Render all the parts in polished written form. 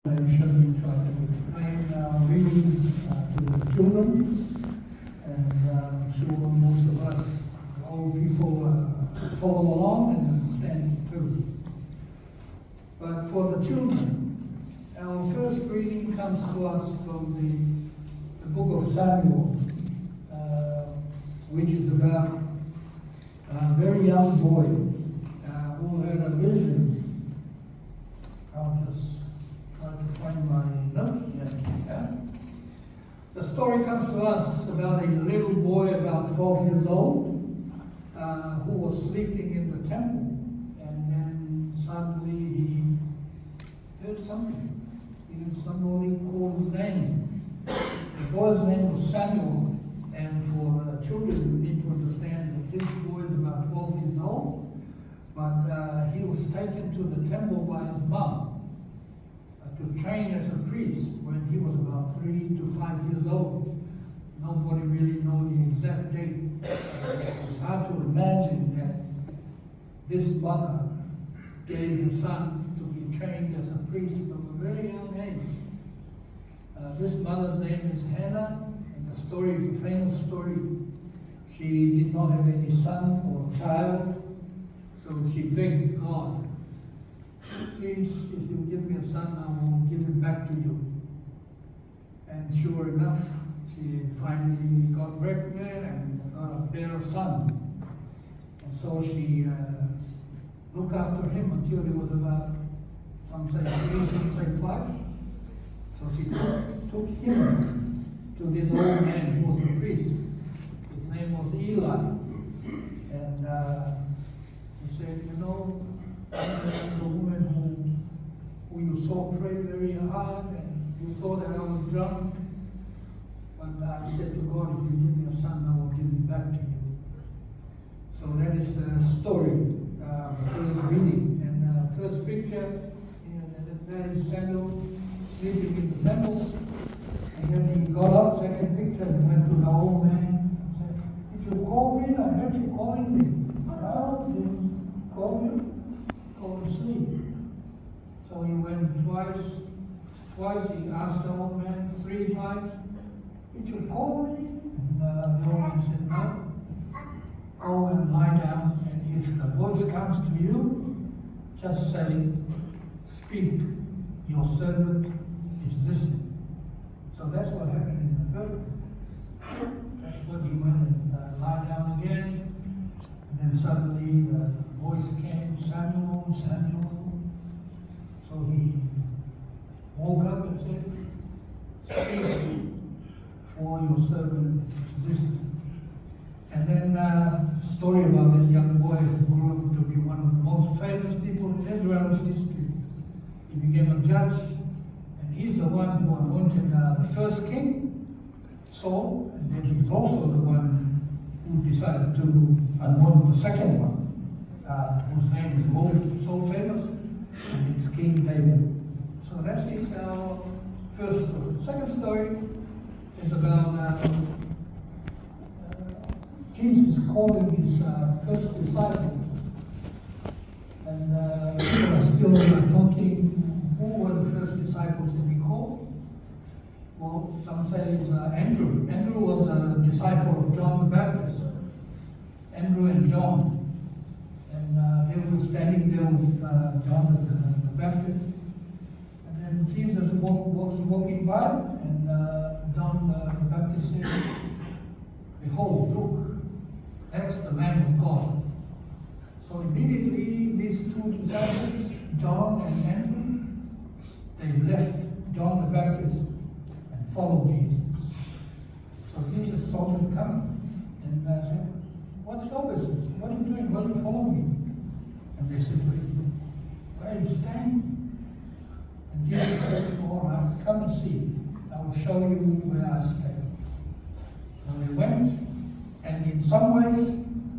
I usually try to explain reading to the children, and I'm sure most of us, old people, follow along and understand too. But for the children, our first reading comes to us from the book of Samuel, which is about a very young boy who had a vision. I'll just try to find my notes here. The story comes to us about a little boy about 12 years old who was sleeping in the temple, and then suddenly he heard something. He heard somebody call his name. The boy's name was Samuel, and for the children, you need to understand that this boy is about 12 years old, but he was taken to the temple by his mom to train as a priest when he was about 3 to 5 years old. Nobody really knows the exact date. It's hard to imagine that this mother gave her son to be trained as a priest from a very young age. This mother's name is Hannah, and the story is a famous story. She did not have any son or child, so she begged God, please, if you give me a son, I will give him back to you. And sure enough, she finally got pregnant and got a better son. And so she looked after him until he was about, some say 3, some say 5. So she took him to this old man who was a priest. His name was Eli. And he said, you know, I'm the woman who you saw pray very hard, and you thought that I was drunk. But I said to God, if you give me a son, I will give him back to you. So that is the story, the first reading. And the first picture, that is Samuel sleeping in the temple. And then he got up, second picture, and went to the old man and said, did you call me? I heard you calling me. No, didn't call me. Go to sleep. So he went twice. He asked the old man 3 times, did you call me? And the old man said, no. Go and lie down, and if the voice comes to you, just say, speak, your servant is listening. So that's what happened in the third. That's what he went and lie down again. And then suddenly the voice came, Samuel, Samuel. So he woke up and said, speak, for your servant is listening. And then a story about this young boy who grew up to be one of the most famous people in Israel's history. He became a judge, and he's the one who anointed the first king, Saul, and then he's also the one who decided to anoint the second one, whose name is so famous, and it's King David. So that is our first story. Second story is about Jesus calling his first disciples. And people are still talking, who were the first disciples to be called? Well, some say it's Andrew. Andrew was a disciple of John the Baptist. Andrew and John. And they were standing there with John the Baptist. And then Jesus was walking by, and John the Baptist said, behold, look, that's the Lamb of God. So immediately these 2 disciples, John and Andrew, they left John the Baptist and followed Jesus. So Jesus saw them coming and said, what's your business? What are you doing? Why are you following me? And they said to him, where are you staying? And Jesus said, all right, come and see. I will show you where I stay. So they went, and in some ways,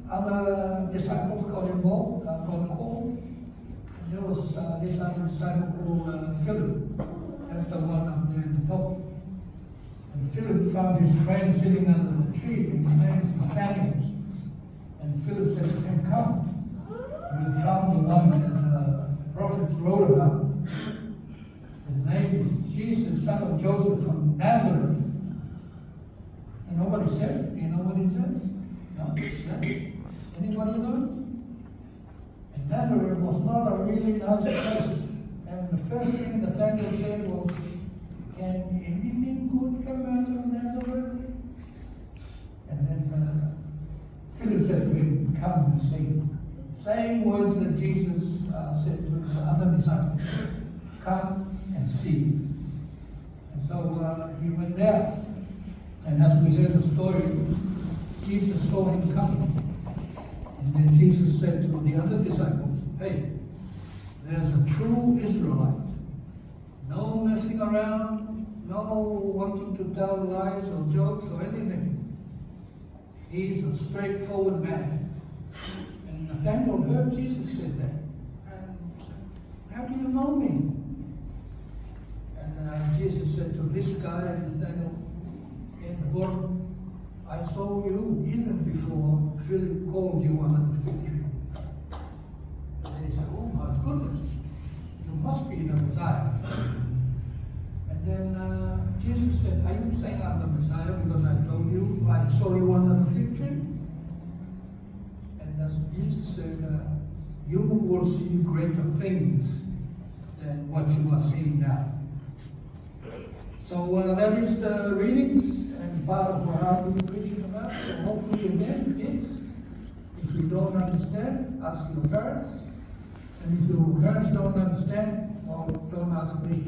other disciples got involved, got called. And there was this other disciple called Philip. That's the one up there in the top. And Philip found his friend sitting under the tree, and his name is Nathaniel. And Philip said to him, come. And we found the one that the prophets wrote about. His name is Jesus, son of Joseph from Nazareth. You know what he said? Do you know what he said? No? Yeah? Anybody know? And Nazareth was not a really nice place. And the first thing Nathanael said was, can anything good come out of Nazareth? And then Philip said to him, come and see. Same words that Jesus said to the other disciples. Come and see. And so he went there. And as we heard the story, Jesus saw him coming. And then Jesus said to the other disciples, hey, there's a true Israelite. No messing around, no wanting to tell lies or jokes or anything. He's a straightforward man. And Nathanael heard Jesus say that. And said, how do you know me? And Jesus said to this guy, Nathanael, in the book, I saw you even before Philip called you under the fig tree. And he said, oh my goodness, you must be the Messiah. And then Jesus said, are you saying I'm the Messiah because I told you I saw you under the fig tree? And as Jesus said, you will see greater things than what you are seeing now. So that is the readings and part of what I've been preaching about. So hopefully again, if you don't understand, ask your parents. And if your parents don't understand, well, don't ask me.